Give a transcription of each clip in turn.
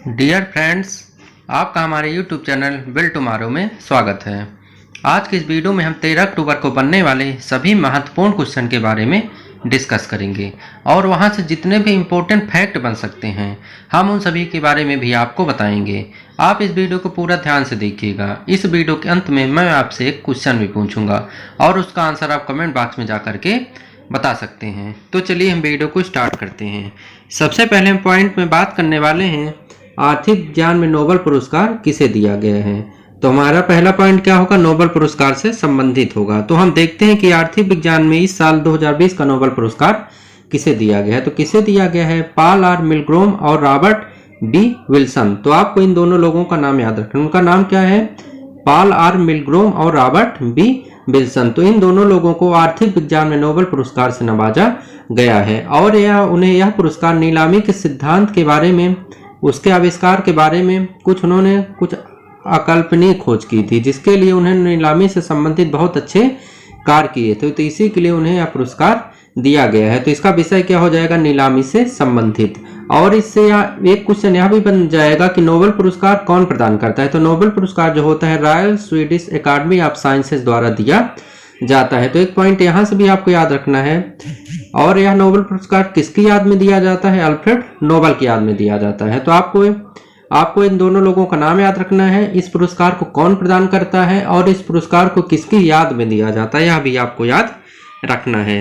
Dear friends, आपका हमारे YouTube channel bill tomorrow में स्वागत है। आज की इस वीडियो में हम 13 अक्टूबर को बनने वाले सभी महत्वपूर्ण क्वेश्चन के बारे में डिस्कस करेंगे और वहां से जितने भी इम्पोर्टेंट फैक्ट बन सकते हैं हम उन सभी के बारे में भी आपको बताएंगे। आप इस वीडियो को पूरा ध्यान से देखिएगा। इस वीडियो के अंत में मैं आपसे एक क्वेश्चन भी पूछूंगा और उसका आंसर आप कमेंट बॉक्स में जा करके बता सकते हैं। तो चलिए हम वीडियो को स्टार्ट करते हैं। सबसे पहले हम पॉइंट में बात करने वाले हैं आर्थिक विज्ञान में नोबेल पुरस्कार किसे दिया गया है। तो हमारा पहला पॉइंट क्या होगा, नोबेल पुरस्कार से संबंधित होगा। तो हम देखते हैं कि आर्थिक विज्ञान में इस साल 2020 का नोबेल पुरस्कार किसे दिया गया है। तो किसे दिया गया है, पॉल आर मिलग्रोम और रॉबर्ट बी विल्सन। तो आपको इन दोनों लोगों का नाम याद रखना। उनका नाम क्या है, पॉल आर मिलग्रोम और रॉबर्ट बी विल्सन। तो इन दोनों लोगों को आर्थिक विज्ञान में नोबेल पुरस्कार से नवाजा गया है और उन्हें यह पुरस्कार नीलामी के सिद्धांत के बारे में, उसके आविष्कार के बारे में उन्होंने कुछ अकल्पनीय खोज की थी, जिसके लिए उन्हें नीलामी से संबंधित बहुत अच्छे कार्य किए थे। तो इसी के लिए उन्हें यह पुरस्कार दिया गया है। तो इसका विषय क्या हो जाएगा, नीलामी से संबंधित। और इससे एक क्वेश्चन यह भी बन जाएगा कि नोबेल पुरस्कार कौन प्रदान करता है। तो नोबेल पुरस्कार जो होता है royal Swedish academy of sciences द्वारा दिया जाता है। तो एक पॉइंट यहाँ से भी आपको याद रखना है। और यह नोबेल पुरस्कार किसकी याद में दिया जाता है, अल्फ्रेड नोबेल की याद में दिया जाता है। तो आपको इन दोनों लोगों का नाम याद रखना है, इस पुरस्कार को कौन प्रदान करता है और इस पुरस्कार को किसकी याद में दिया जाता है, यह भी आपको याद रखना है।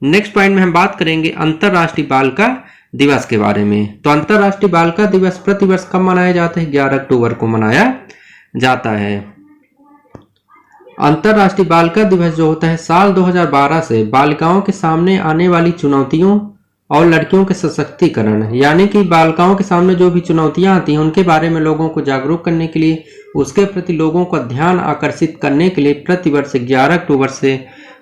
नेक्स्ट पॉइंट में हम बात करेंगे अंतरराष्ट्रीय बालिका दिवस के बारे में। तो अंतरराष्ट्रीय बालिका दिवस प्रतिवर्ष कब मनाया जाता है, 11 अक्टूबर को मनाया जाता है। अंतरराष्ट्रीय बालिका दिवस जो होता है साल 2012 से बालिकाओं के सामने आने वाली चुनौतियों और लड़कियों के सशक्तिकरण, यानी कि बालिकाओं के सामने जो भी चुनौतियां आती हैं उनके बारे में लोगों को जागरूक करने के लिए, उसके प्रति लोगों का ध्यान आकर्षित करने के लिए प्रतिवर्ष 11 अक्टूबर से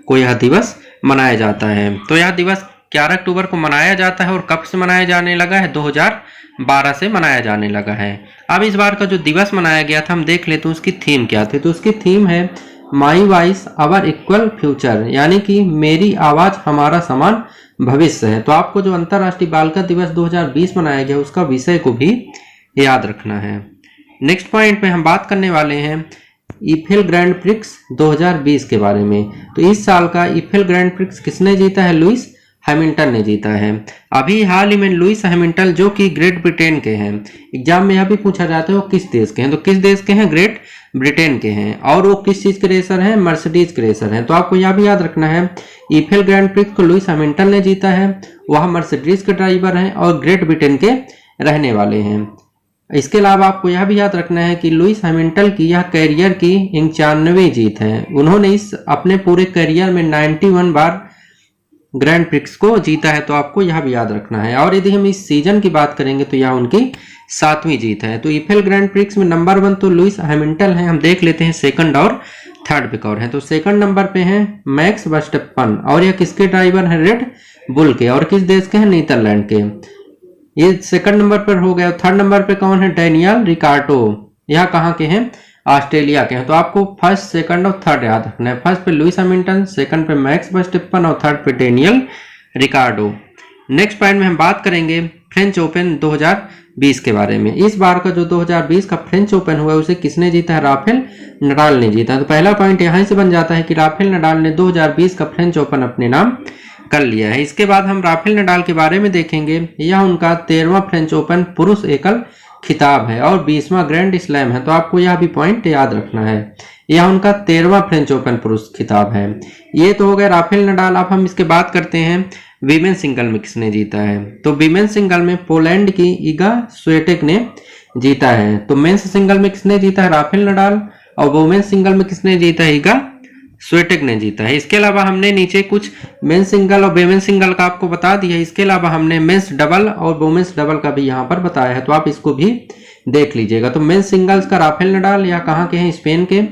को यह दिवस मनाया जाता है। तो यह दिवस 11 अक्टूबर को मनाया जाता है और कब से मनाया जाने लगा है, 2012 से मनाया जाने लगा है। अब इस बार का जो दिवस मनाया गया था हम देख लेते हैं उसकी थीम क्या थी। तो उसकी थीम है my voice our equal future, यानी कि मेरी आवाज हमारा समान भविष्य है। तो आपको जो अंतरराष्ट्रीय बालिका दिवस 2020 मनाया गया उसका विषय को भी याद रखना है। नेक्स्ट पॉइंट में हम बात करने वाले हैं ईफेल ग्रैंड प्रिक्स 2020 के बारे में। तो इस साल का ईफेल ग्रैंड प्रिक्स किसने जीता है, लुइस हैमिल्टन ने जीता है। अभी हाल ही में लुइस हैमिल्टन जो कि ग्रेट ब्रिटेन के हैं, एग्जाम में यह भी पूछा जाता है वो किस देश के हैं। तो किस देश के हैं, ग्रेट ब्रिटेन के हैं। और वो किस चीज के रेसर हैं, मर्सिडीज के रेसर हैं। तो आपको यह भी याद रखना है ईफेल ग्रैंड प्रिक्स को लुइस हैमिल्टन ने जीता है, वह मर्सिडीज के ड्राइवर हैं और ग्रेट ब्रिटेन के रहने वाले हैं। इसके अलावा आपको यह भी याद रखना है कि लुइस हैमिल्टन की यह कैरियर की 91वीं जीत है। उन्होंने इस अपने पूरे कैरियर में 91 बार ग्रैंड प्रिक्स को जीता है। तो आपको यह भी याद रखना है। और यदि हम इस सीजन की बात करेंगे तो यह उनकी 7वीं जीत है। तो ईफेल ग्रैंड प्रिक्स में नंबर 1 तो लुइस हैमिल्टन है। हम देख लेते हैं सेकंड और थर्ड पे कौन है। तो सेकंड नंबर पे हैं मैक्स वर्स्टेपन और यह किसके ड्राइवर हैं, रेड बुल के, और किस देश के हैं, नीदरलैंड के। ये सेकंड नंबर पर हो गया। थर्ड नंबर पे कौन है, डैनियल रिकार्डो, यह कहाँ के हैं, ऑस्ट्रेलिया के हैं। तो आपको फर्स्ट, सेकंड और थर्ड याद रखना है। फर्स्ट पे लुइस हैमिल्टन, सेकंड पे मैक्स वर्स्टेपन और थर्ड पे डैनियल रिकार्डो। नेक्स्ट पॉइंट में हम बात करेंगे फ्रेंच ओपन 2020 के बारे में। इस बार का जो 2020 का फ्रेंच ओपन हुआ उसे किसने जीता है, राफेल नडाल ने जीता। तो पहला पॉइंट यहाँ से बन जाता है कि राफेल नडाल ने 2020 का फ्रेंच ओपन अपने नाम कर लिया है। इसके बाद हम राफेल नडाल के बारे में देखेंगे। यह उनका 13वां फ्रेंच ओपन पुरुष एकल खिताब है और 20वां ग्रैंड स्लैम है। तो आपको यह भी पॉइंट याद रखना है, यह उनका 13वां फ्रेंच ओपन पुरुष खिताब है। ये तो हो गया राफेल नडाल। अब हम इसके बात करते हैं वीमेन सिंगल में किसने जीता है। तो वीमेन सिंगल में पोलैंड की इगा स्विएटेक ने जीता है। तो मेंस सिंगल में किसने जीता है, राफेल नडाल, और वुमेन सिंगल में किसने जीता है, इगा स्विएटेक ने जीता है। इसके अलावा हमने नीचे कुछ मेन सिंगल और वुमेन सिंगल का आपको बता दिया। इसके अलावा हमने मेंस डबल और वुमेन्स डबल का भी यहाँ पर बताया है, तो आप इसको भी देख लीजिएगा। तो मेन सिंगल्स का राफेल नडाल यह कहाँ के हैं, स्पेन के,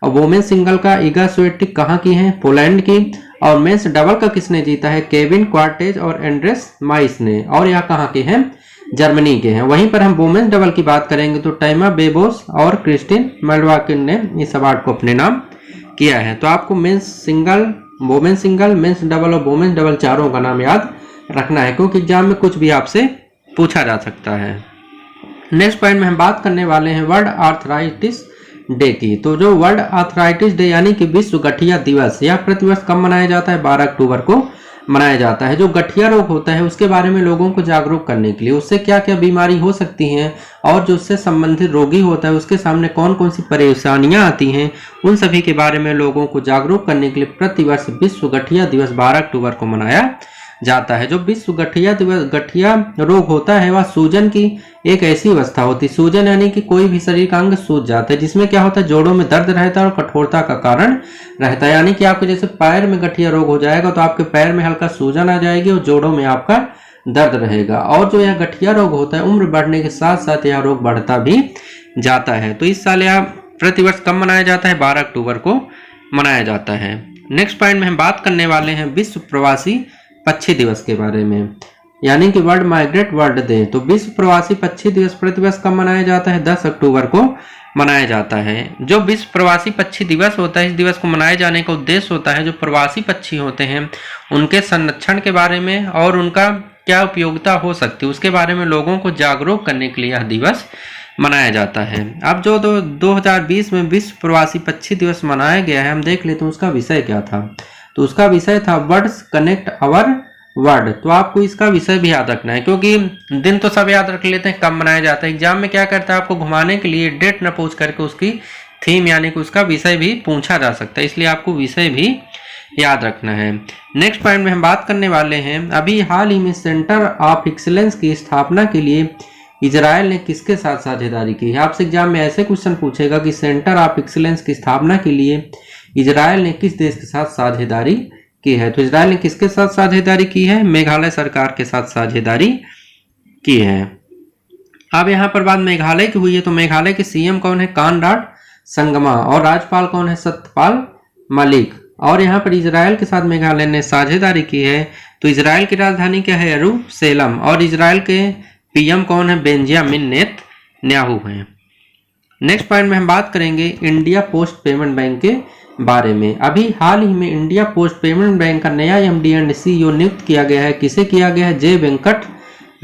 और वुमेन सिंगल का इगा स्विएटेक कहाँ की हैं, पोलैंड की, और मेंस डबल का किसने जीता है, केविन क्वार्टेज और एंड्रेस माइस ने, और यह कहाँ के हैं, जर्मनी के हैं। वहीं पर हम वुमेन्स डबल की बात करेंगे तो टाइमा बेबोस और क्रिस्टिन मेल्वाकिन ने इस अवार्ड को अपने नाम किया है। तो आपको men's single women single, men's double और वोमेन डबल चारों का नाम याद रखना है, क्योंकि एग्जाम में कुछ भी आपसे पूछा जा सकता है। नेक्स्ट पॉइंट में हम बात करने वाले हैं वर्ल्ड आर्थराइटिस डे की। तो जो वर्ल्ड आर्थराइटिस डे यानी कि विश्व गठिया दिवस, यह प्रतिवर्ष कब मनाया जाता है? 12 अक्टूबर को मनाया जाता है। जो गठिया रोग होता है उसके बारे में लोगों को जागरूक करने के लिए, उससे क्या क्या बीमारी हो सकती हैं और जो उससे संबंधित रोगी होता है उसके सामने कौन कौन सी परेशानियां आती हैं, उन सभी के बारे में लोगों को जागरूक करने के लिए प्रतिवर्ष विश्व गठिया दिवस 12 अक्टूबर को मनाया जाता है। जो विश्व गठिया दिवस, गठिया रोग होता है वह सूजन की एक ऐसी अवस्था होती है, सूजन यानी कि कोई भी शरीर का अंग सूज जाता है, जिसमें क्या होता है जोड़ों में दर्द रहता है और कठोरता का कारण रहता है। यानी कि आपके जैसे पैर में गठिया रोग हो जाएगा तो आपके पैर में हल्का सूजन आ जाएगी और जोड़ों में आपका दर्द रहेगा। और जो यह गठिया रोग होता है उम्र बढ़ने के साथ साथ यह रोग बढ़ता भी जाता है। तो इस साल यह प्रतिवर्ष कब मनाया जाता है? 12 अक्टूबर को मनाया जाता है। नेक्स्ट पॉइंट में हम बात करने वाले हैं विश्व प्रवासी पक्षी दिवस के बारे में, यानी कि वर्ल्ड माइग्रेट वर्ल्ड डे। तो विश्व प्रवासी पक्षी दिवस प्रतिवर्ष कब मनाया जाता है? 10 अक्टूबर को मनाया जाता है। जो विश्व प्रवासी पक्षी दिवस होता है, इस दिवस को मनाए जाने का उद्देश्य होता है जो प्रवासी पक्षी होते हैं उनके संरक्षण के बारे में और उनका क्या उपयोगिता हो सकती है उसके बारे में लोगों को जागरूक करने के लिए यह दिवस मनाया जाता है। अब जो 2020 में विश्व प्रवासी पक्षी दिवस मनाया गया है, हम देख लेते हैं उसका विषय क्या था। तो उसका विषय था बर्ड्स कनेक्ट आवर वर्ल्ड। तो आपको इसका विषय भी याद रखना है, क्योंकि दिन तो सब याद रख लेते हैं, कब मनाया जाता है। एग्जाम में क्या करता है, आपको घुमाने के लिए डेट न पूछ करके उसकी थीम यानी कि उसका विषय भी पूछा जा सकता है, इसलिए आपको विषय भी याद रखना है। नेक्स्ट पॉइंट में हम बात करने वाले हैं, अभी हाल ही में सेंटर ऑफ एक्सीलेंस की स्थापना के लिए इजराइल ने किसके साथ साझेदारी की है? आपसे एग्जाम में ऐसे क्वेश्चन पूछेगा कि सेंटर ऑफ एक्सीलेंस की स्थापना के लिए इजराइल ने किस देश के साथ साझेदारी की है? तो इजराइल ने किसके साथ साझेदारी की है? मेघालय सरकार के साथ साझेदारी की है। अब यहाँ पर बात मेघालय की हुई है, तो मेघालय के सीएम कौन है? कानराड संगमा। और राज्यपाल कौन है? सत्यपाल मलिक। और यहाँ पर इजराइल के साथ मेघालय ने साझेदारी की है। तो इजराइल की राजधानी क्या है? यरूशलेम। और इजराइल के पीएम कौन है? बेंजामिन नेतन्याहू हैं। नेक्स्ट पॉइंट में हम बात करेंगे इंडिया पोस्ट पेमेंट बैंक के बारे में। अभी हाल ही में इंडिया पोस्ट पेमेंट बैंक का नया एमडी एंड सीईओ नियुक्त किया गया है। किसे किया गया है? जे वेंकट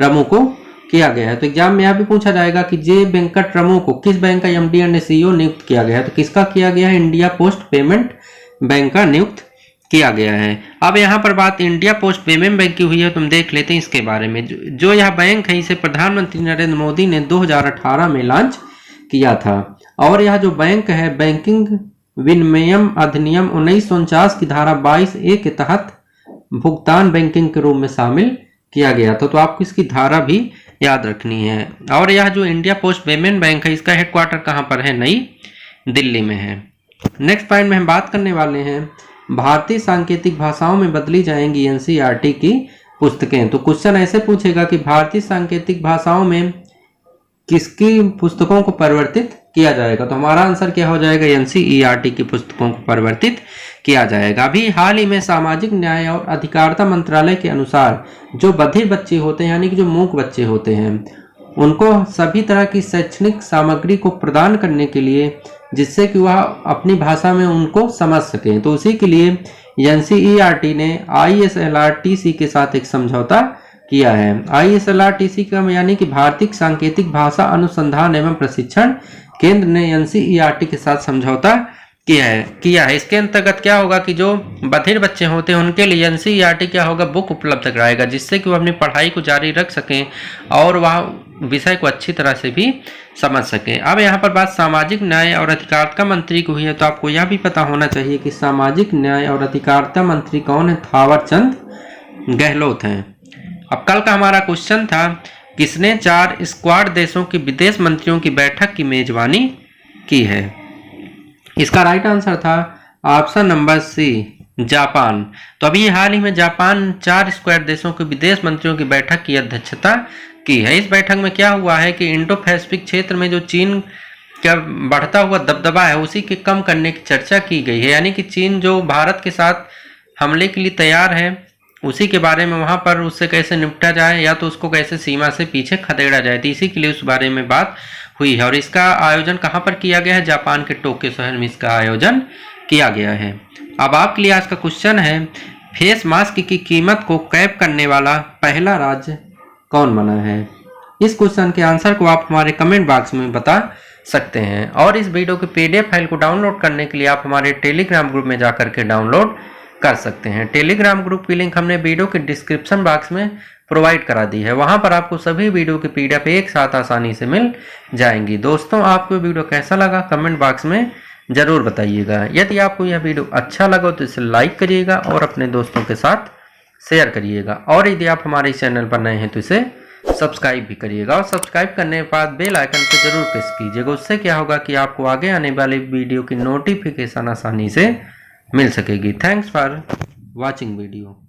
रमू को किया गया है। तो एग्जाम में यह भी पूछा जाएगा कि जे वेंकट रमू को किस बैंक का एमडी एंड सीईओ नियुक्त किया गया है? तो किसका किया गया है? इंडिया पोस्ट पेमेंट बैंक का नियुक्त किया गया है। अब यहाँ पर बात इंडिया पोस्ट पेमेंट बैंक की हुई है, तुम देख लेते हैं इसके बारे में। जो यह बैंक है इसे प्रधानमंत्री नरेंद्र मोदी ने 2018 में लॉन्च किया था। और यह जो बैंक है बैंकिंग विनिमयम अधिनियम 1949 की धारा 22A के तहत भुगतान बैंकिंग के रूप में शामिल किया गया था। तो आपको इसकी धारा भी याद रखनी है। और यह जो इंडिया पोस्ट पेमेंट बैंक है इसका हेडक्वार्टर कहाँ पर है? नई दिल्ली में है। नेक्स्ट पॉइंट में हम बात करने वाले हैं भारतीय सांकेतिक भाषाओं में बदली जाएंगी एनसीईआरटी की पुस्तकें। तो क्वेश्चन ऐसे पूछेगा कि भारतीय सांकेतिक भाषाओं में किसकी पुस्तकों को परिवर्तित किया जाएगा? तो हमारा आंसर क्या हो जाएगा? एनसीईआरटी की पुस्तकों को परिवर्तित किया जाएगा। अभी हाल ही में सामाजिक न्याय और अधिकारिता मंत्रालय के अनुसार जो बधिर बच्चे होते हैं यानी कि जो मूक बच्चे होते हैं उनको सभी तरह की शैक्षणिक सामग्री को प्रदान करने के लिए जिससे कि वह अपनी भाषा में उनको समझ सकें, तो उसी के लिए एनसीईआरटी ने आईएसएलआरटीसी के साथ एक समझौता किया है। आईएसएलआरटीसी का यानी कि भारतीय सांकेतिक भाषा अनुसंधान एवं प्रशिक्षण केंद्र ने एनसीईआरटी के साथ समझौता किया है। इसके अंतर्गत क्या होगा कि जो बधिर बच्चे होते हैं उनके लिए एनसीईआरटी क्या होगा? बुक उपलब्ध कराएगा जिससे कि वो अपनी पढ़ाई को जारी रख सकें और वह विषय को अच्छी तरह से भी समझ सकें। अब यहाँ पर बात सामाजिक न्याय और अधिकारिता मंत्री की हुई है, तो आपको यह भी पता होना चाहिए कि सामाजिक न्याय और अधिकारिता मंत्री कौन है? थावरचंद गहलोत हैं। अब कल का हमारा क्वेश्चन था किसने 4 स्क्वाड देशों के विदेश मंत्रियों की बैठक की मेजबानी की है? इसका राइट आंसर था ऑप्शन नंबर सी, जापान। तो अभी हाल ही में जापान 4 स्क्वाड देशों के विदेश मंत्रियों की बैठक की अध्यक्षता की है। इस बैठक में क्या हुआ है कि इंडो पैसिफिक क्षेत्र में जो चीन का बढ़ता हुआ दबदबा है उसी के कम करने की चर्चा की गई है। यानी कि चीन जो भारत के साथ हमले के लिए तैयार है उसी के बारे में वहां पर उससे कैसे निपटा जाए या तो उसको कैसे सीमा से पीछे खदेड़ा जाए, तो इसी के लिए उस बारे में बात हुई है। और इसका आयोजन कहां पर किया गया है? जापान के टोक्यो शहर में इसका आयोजन किया गया है। अब आपके लिए आज का क्वेश्चन है, फेस मास्क की कीमत को कैप करने वाला पहला राज्य कौन बना है? इस क्वेश्चन के आंसर को आप हमारे कमेंट बॉक्स में बता सकते हैं। और इस वीडियो के पीडीएफ फाइल को डाउनलोड करने के लिए आप हमारे टेलीग्राम ग्रुप में जाकर के डाउनलोड कर सकते हैं। टेलीग्राम ग्रुप की लिंक हमने वीडियो के डिस्क्रिप्शन बॉक्स में प्रोवाइड करा दी है। वहां पर आपको सभी वीडियो के पीडीएफ एक साथ आसानी से मिल जाएंगी। दोस्तों, आपको वीडियो कैसा लगा कमेंट बॉक्स में जरूर बताइएगा। यदि आपको यह वीडियो अच्छा लगा तो इसे लाइक करिएगा और अपने दोस्तों के साथ शेयर करिएगा। और यदि आप हमारे इस चैनल पर नए हैं तो इसे सब्सक्राइब भी करिएगा और सब्सक्राइब करने के बाद बेल आइकन पर जरूर प्रेस कीजिएगा। उससे क्या होगा कि आपको आगे आने वाले वीडियो की नोटिफिकेशन आसानी से मिल सकेगी। Thanks for watching video.